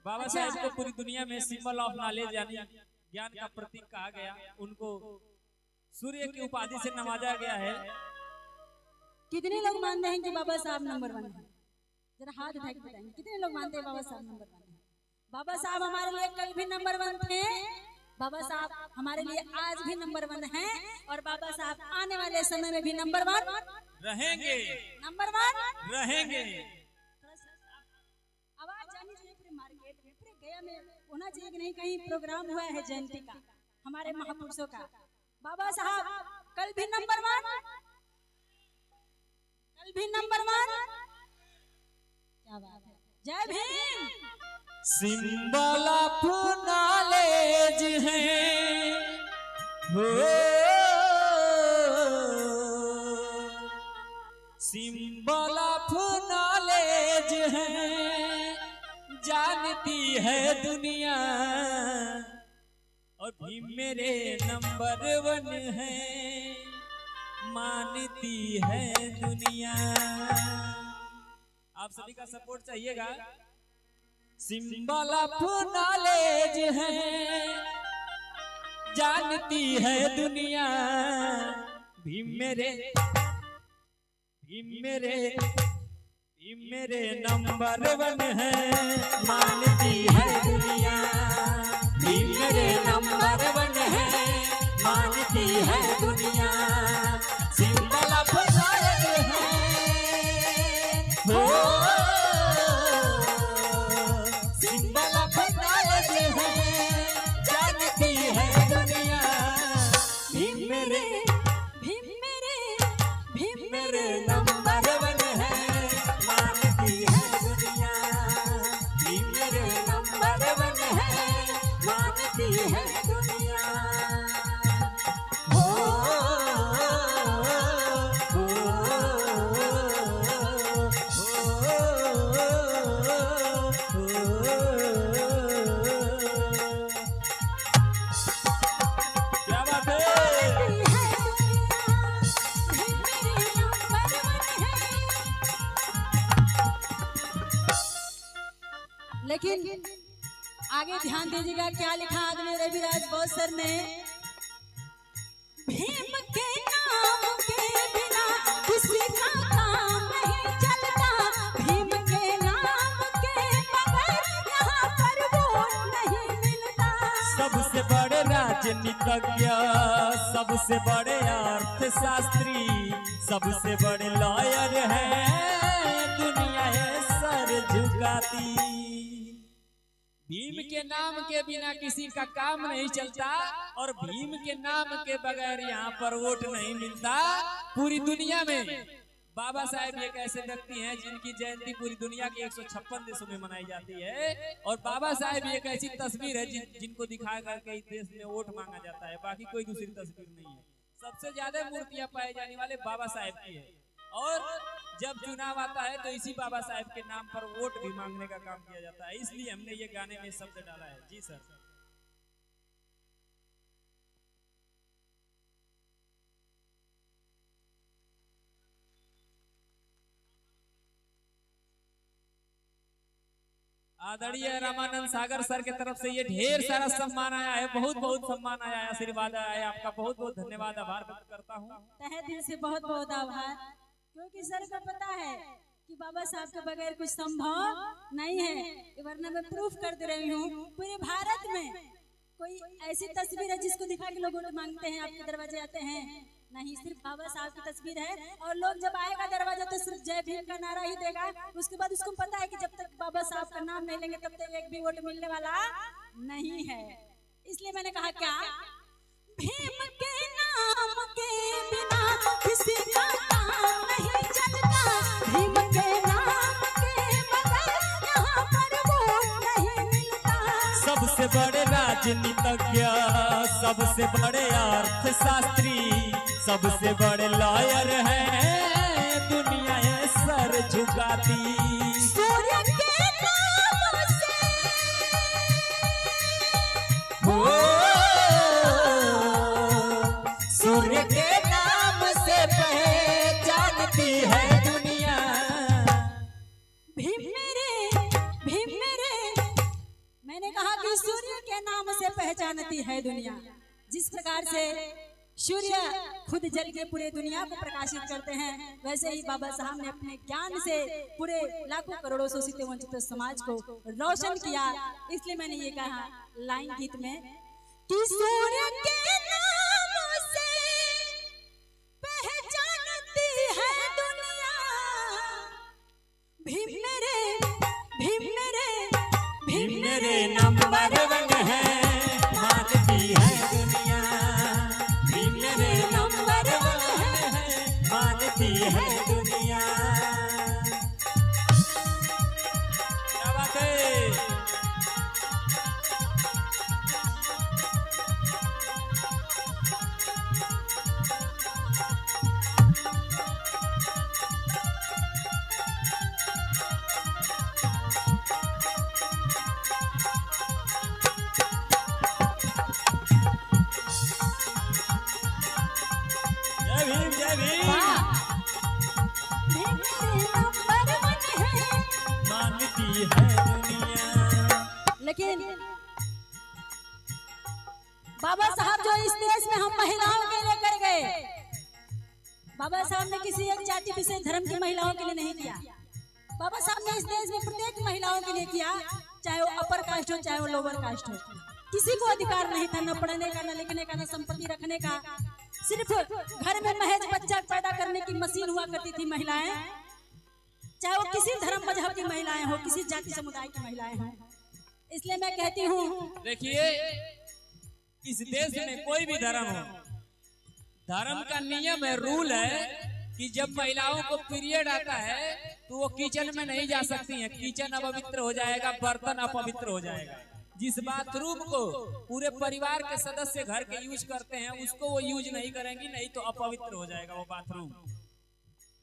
बाबा साहेब को पूरी दुनिया में सिंबल ऑफ नॉलेज यानी ज्ञान का प्रतीक कहा गया। उनको सूर्य की उपाधि से नवाजा गया है। कितने लोग मानते हैं कि बाबा साहब नंबर 1 है? जरा हाथ उठा के बताएंगे कितने लोग मानते हैं बाबा साहब नंबर 1 है? बाबा साहब हमारे लिए कल भी नंबर 1 थे, बाबा साहब हमारे लिए आज भी नंबर 1 हैं और बाबा साहब आने वाले समय में भी नंबर 1 रहेंगे, नंबर 1 रहेंगे। आवाज जानी चाहिए पूरे मार्केट में, पूरे गया में होना चाहिए कि नहीं कहीं प्रोग्राम हुआ है जयंती का हमारे महापुरुषों का। बाबा साहब कल भी नंबर 1, कल भी नंबर 1। क्या बात है, जय भीम। सिंबल ऑफ नॉलेज है हो, सिंबल ऑफ नॉलेज है, जानती है दुनिया और भी मेरे नंबर 1 है, मानती है दुनिया। आप सभी का सपोर्ट चाहिएगा। सिंबल ऑफ नॉलेज है, जानती है दुनिया, भी मेरे नंबर 1 है, मानती है दुनिया, भी मेरे नंबर 1 है, मानती है दुनिया। सिंबल ऑफ नॉलेज है हो, लेकिन आगे ध्यान दीजिएगा क्या लिखा आदमी रविराज बोस सर ने। भीम के नाम के बिना किसी का काम नहीं चलता, भीम के नाम के बगैर यहाँ पर वोट नहीं मिलता। सबसे बड़े राजनीतिज्ञ, सबसे बड़े अर्थशास्त्री, सबसे बड़े लॉयर है, दुनिया है सर झुकाती। भीम के नाम के बिना किसी का काम नहीं चलता और भीम के नाम के बगैर यहाँ पर वोट नहीं मिलता। पूरी दुनिया में बाबा साहेब एक ऐसे व्यक्ति हैं जिनकी जयंती पूरी दुनिया के 156 देशों में मनाई जाती है और बाबा साहेब एक ऐसी तस्वीर है जिनको दिखा करके इस देश में वोट मांगा जाता है, बाकी कोई दूसरी तस्वीर नहीं है। सबसे ज्यादा मूर्तियां पाए जाने वाले बाबा साहेब की है और जब चुनाव आता है तो इसी बाबा साहेब के नाम पर वोट भी मांगने का काम किया जाता है, इसलिए हमने ये गाने में शब्द डाला है। जी सर। आदरणीय रामानंद सागर सर के तरफ से ये ढेर सारा सम्मान आया है, बहुत बहुत सम्मान आया है, आशीर्वाद आया है। आपका बहुत बहुत धन्यवाद, आभार व्यक्त करता हूँ। तहे दिल से बहुत बहुत आभार, क्योंकि सर को पता है कि बाबा साहब के बगैर कुछ संभव नहीं है। वरना मैं प्रूफ कर दे रही हूँ, पूरे भारत में कोई ऐसी तस्वीर है जिसको दिखा के लोग वोट मांगते हैं, आपके दरवाजे आते हैं? नहीं, सिर्फ बाबा साहब की तस्वीर है और लोग जब आएगा दरवाजा तो सिर्फ जय भीम का नारा ही देगा। उसके बाद उसको पता है कि जब तक बाबा साहब का नाम नहीं लेंगे तब तक एक भी वोट मिलने वाला नहीं है। इसलिए मैंने कहा क्या, भीम के नाम के बिना किसी का काम नहीं चलता, भीम के नाम के बगैर यहाँ पर वोट नहीं मिलता। सबसे बड़े राजनीतिज्ञ, सबसे बड़े अर्थशास्त्री, सबसे बड़े लॉयर है, दुनिया है सर झुकाती। सूर्य के नाम से हो, सूर्य के नाम से पहचानती है दुनिया। भीम मेरे बनती है दुनिया। जिस प्रकार से सूर्य खुद जल के पूरे दुनिया को प्रकाशित करते हैं, वैसे ही बाबा साहब ने अपने ज्ञान से पूरे लाखों करोड़ों शोषित वंचित समाज को रोशन किया। इसलिए मैंने ये कहा लाइन गीत में कि सूर्य के नाम से पहचानती है दुनिया, भीम मेरे नंबर वन है, मानती है दुनिया। भीम मेरे नंबर वन है, मानती है दुनिया। क्या बात है। लेकिन बाबा साहब जो इस देश में हम महिलाओं के लिए कर गए, बाबा साहब ने किसी एक जाति विशेष धर्म की महिलाओं के लिए नहीं किया। बाबा साहब ने इस देश में प्रत्येक महिलाओं के लिए किया, चाहे वो अपर कास्ट हो चाहे वो लोअर कास्ट हो। किसी को अधिकार नहीं था न पढ़ने का, न लिखने का, न संपत्ति रखने का। सिर्फ घर में महज बच्चा पैदा करने की मशीन हुआ करती थी महिलाएं, चाहे वो किसी धर्म मजहब की महिलाएं हो, किसी जाति समुदाय की महिलाएं हो। इसलिए मैं कहती हूँ, देखिए इस देश में कोई भी धर्म हो, धर्म का नियम है, रूल है कि जब महिलाओं को पीरियड आता है तो वो किचन में नहीं जा सकती हैं। किचन अपवित्र हो जाएगा, बर्तन अपवित्र हो जाएगा। जिस बाथरूम को पूरे परिवार के सदस्य घर के यूज करते हैं उसको वो यूज नहीं करेंगी, नहीं तो अपवित्र हो जाएगा वो बाथरूम।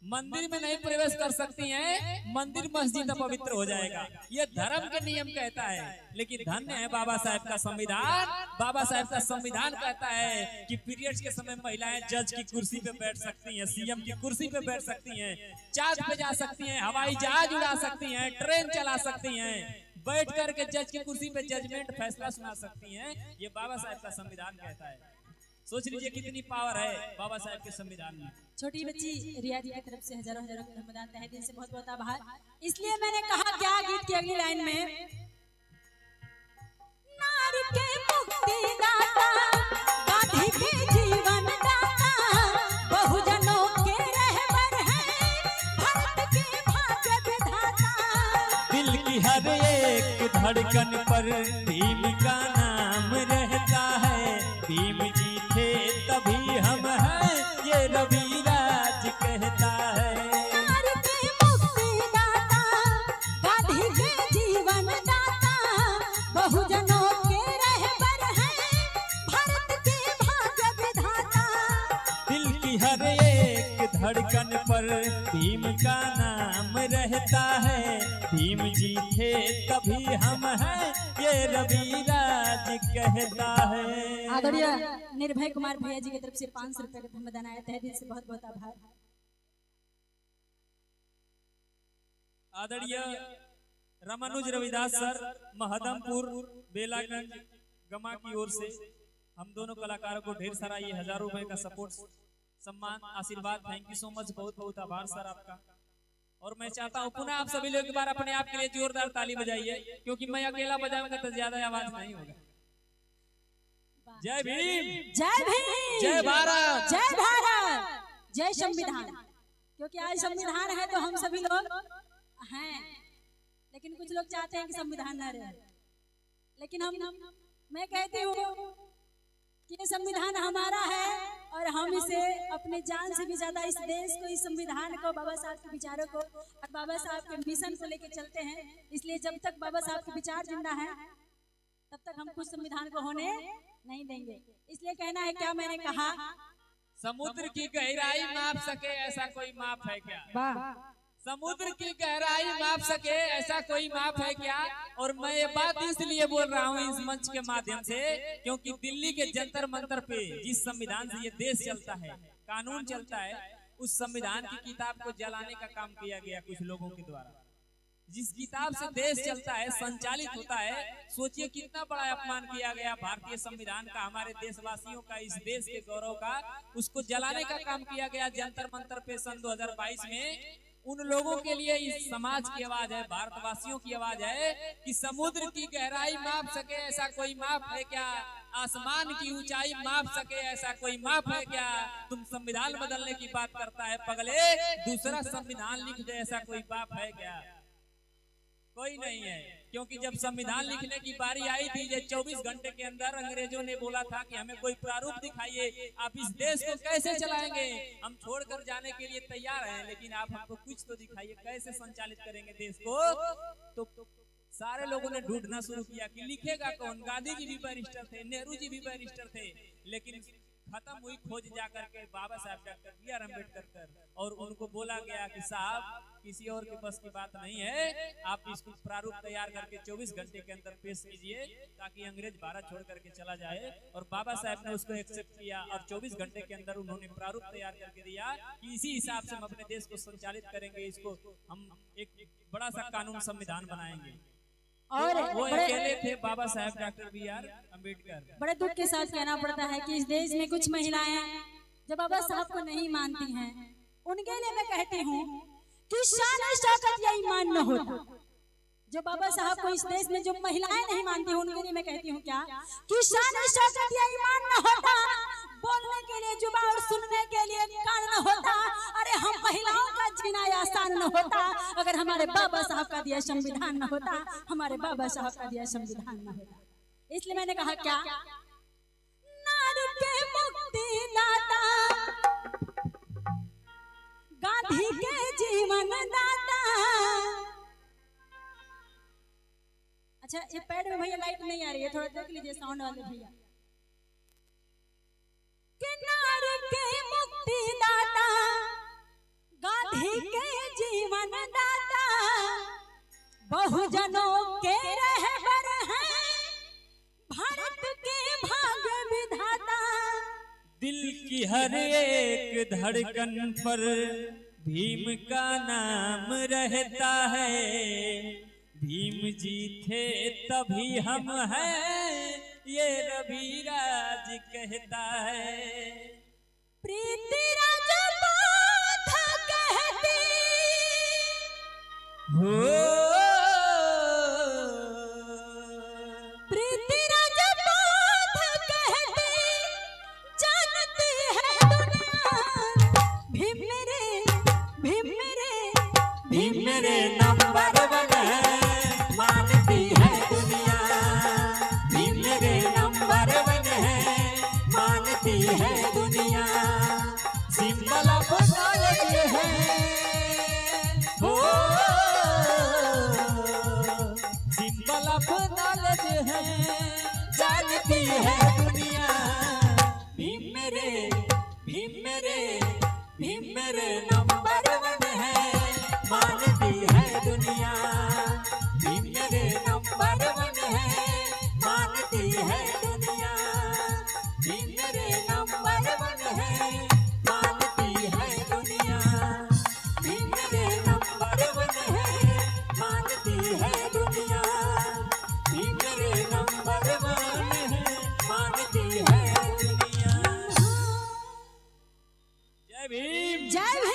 मंदिर में नहीं प्रवेश कर सकती हैं, मंदिर मस्जिद अपवित्र हो जाएगा। ये धर्म के नियम कहता है। लेकिन धन्य है बाबा साहब का संविधान। बाबा साहब का संविधान कहता है कि पीरियड्स के समय महिलाएं जज की कुर्सी पे बैठ सकती हैं, सीएम की कुर्सी पे बैठ सकती हैं, चांद पे जा सकती हैं, हवाई जहाज उड़ा सकती हैं, ट्रेन चला सकती हैं, बैठ करके जज की कुर्सी पे जजमेंट फैसला सुना सकती हैं। ये बाबा साहब का संविधान कहता है। सोच लीजिए कितनी पावर है बाबा साहब के संविधान में। छोटी बच्ची रिया जी की तरफ से हजारों हजारों धन्यवाद, तहे दिल से बहुत बहुत आभार। इसलिए मैंने कहा क्या गीत की अगली लाइन में, नारी के मुक्ति दाता, गांधी के जीवन दाता, बहुजनों के रहबर है, भारत के भाग्य विधाता। दिल की हर एक धड़कन पर भीम का नाम रहता है। भीम जी थे तभी हम हैं, ये रविराज कहता है। नारी के मुक्ति दाता, गांधी के जीवन दाता, बहुजनों के रहबर है, भारत के भाग्य विधाता। दिल की हर एक धड़कन पर भीम का नाम रहता है। भीम जी थे तभी हम हैं, ये रविराज कहता है। आदरणीय निर्भय कुमार भैया जी की तरफ से 500 रुपए का धन्यवाद आया, तहे दिल से बहुत बहुत आभार। आदरणीय रामानुज रविदास सर महदमपुर बेलागंज गमा की ओर से हम दोनों कलाकारों को ढेर सारा ये 1000 रुपए का सपोर्ट, सम्मान, आशीर्वाद, थैंक यू सो मच, बहुत बहुत आभार सर आपका। और मैं चाहता हूँ पुनः आप सभी लोग एक बार अपने आप के लिए जोरदार ताली बजाइए, क्योंकि मैं अकेला बजाऊंगा तो ज्यादा आवाज नहीं होगा। जय भीम, जय भीम, जय भारत, जय भारत, जय संविधान। क्योंकि आज संविधान है तो हम सभी लोग हैं, लेकिन कुछ लोग चाहते हैं कि संविधान न रहे। लेकिन मैं कहती हूँ कि ये संविधान हमारा है और हम इसे अपने जान से भी ज्यादा इस देश को, इस संविधान को, बाबा साहब के विचारों को और बाबा साहब के मिशन को लेकर चलते हैं। इसलिए जब तक बाबा साहब के विचार जिंदा है तब तक हम कुछ संविधान को होने नहीं देंगे। इसलिए कहना है क्या मैंने कहा, समुद्र की गहराई माप सके ऐसा कोई माप है क्या? वाह, समुद्र की गहराई माप सके ऐसा कोई माप है क्या? और मैं ये बात इसलिए बोल रहा हूँ इस मंच के माध्यम से, क्योंकि दिल्ली के जंतर मंतर पे जिस संविधान से ये देश चलता है, कानून चलता है, उस संविधान की किताब को जलाने का काम किया गया कुछ लोगों के द्वारा। जिस किताब से देश चलता है, संचालित होता है, सोचिए कितना बड़ा अपमान किया गया भारतीय संविधान का, हमारे देशवासियों का, इस देश के गौरव का। उसको जलाने का काम किया गया जंतर मंतर पे सन 2022 में। उन लोगों के लिए इस समाज की आवाज है, भारतवासियों की आवाज है कि समुद्र की गहराई माप सके ऐसा कोई माप है क्या? आसमान की ऊंचाई माप सके ऐसा कोई माप है क्या? तुम संविधान बदलने की बात करता है पगले, दूसरा संविधान लिख दे ऐसा कोई बाप है क्या? कोई नहीं है। क्योंकि जब संविधान लिखने की बारी आई थी, 24 घंटे के अंदर अंग्रेजों ने बोला था कि हमें कोई प्रारूप दिखाइए, आप इस देश को कैसे चलाएंगे, हम छोड़कर जाने के लिए तैयार हैं, लेकिन आप हमको कुछ तो दिखाइए, कैसे संचालित करेंगे देश को। तो सारे लोगों ने ढूंढना शुरू किया कि लिखेगा कौन। गांधी जी भी बैरिस्टर थे, नेहरू जी भी बैरिस्टर थे, लेकिन खत्म हुई खोज जाकर के बाबा साहब डॉक्टर B.R. अम्बेडकर कर, और उनको बोला गया कि साहब किसी और के बस की बात नहीं है, आप इसको प्रारूप तैयार करके 24 घंटे के अंदर पेश कीजिए ताकि अंग्रेज भारत छोड़ करके चला जाए। और बाबा साहब ने उसको एक्सेप्ट किया और 24 घंटे के अंदर उन्होंने प्रारूप तैयार करके दिया कि इसी हिसाब से हम अपने देश को संचालित करेंगे, इसको हम एक बड़ा सा कानून संविधान बनाएंगे। और वो अकेले थे बाबा साहब डॉक्टर B.R. अम्बेडकर। बड़े दुख के साथ कहना पड़ता है कि इस देश में कुछ महिलाएं जो बाबा साहब को नहीं मानती हैं, उनके लिए मैं कहती हूँ कि शान शौकत या ईमान न होता। जो बाबा साहब को इस देश में जो महिलाएं नहीं मानती, उनके लिए मैं कहती हूँ क्या कि शान शौकत या ईमान न होता, बोलने के लिए जुबान और सुनने के लिए कान न होता। अरे हम महिलाओं का जीना आसान न होता अगर हमारे बाबा साहब का दिया संविधान न होता, हमारे बाबा साहब का दिया संविधान न होता। इसलिए मैंने कहा क्या, नारी के मुक्तिदाता, गांधी के जीवन दाता। अच्छा, ये पैड में भैया लाइट नहीं आ रही है, थोड़ा देख लीजिए साउंड वाले भैया। नारी के मुक्तिदाता, गांधी के जीवन दाता, बहुजनों के रहबर हैं, भारत के भाग्य विधाता। दिल की हर एक धड़कन पर भीम का नाम रहता है, भीम जी थे तभी हम हैं, ये रविराज कहता है। प्रीति राजपूत कहती हो, प्रीति राजपूत कहती, जानती है दुनिया। भीम मेरे, भीम मेरे, भीम मेरे नंबर 1 है, मानती है दुनिया। भीम मेरे नंबर 1 है, मानती है दुनिया। सिंबल ऑफ नॉलेज है, हो सिंबल ऑफ नॉलेज है, जानती है दुनिया। भीम मेरे, भीम मेरे, भीम मेरे नंबर 1 है, मानती है दुनिया। भीम मेरे नंबर 1 है, मानती है दुनिया। भीम मेरे नंबर 1 है, मानती है दुनिया। भीम मेरे नंबर 1 है, मानती है दुनिया। भीम मेरे नंबर 1 है, मानती है दुनिया। जय भीम, जय भीम।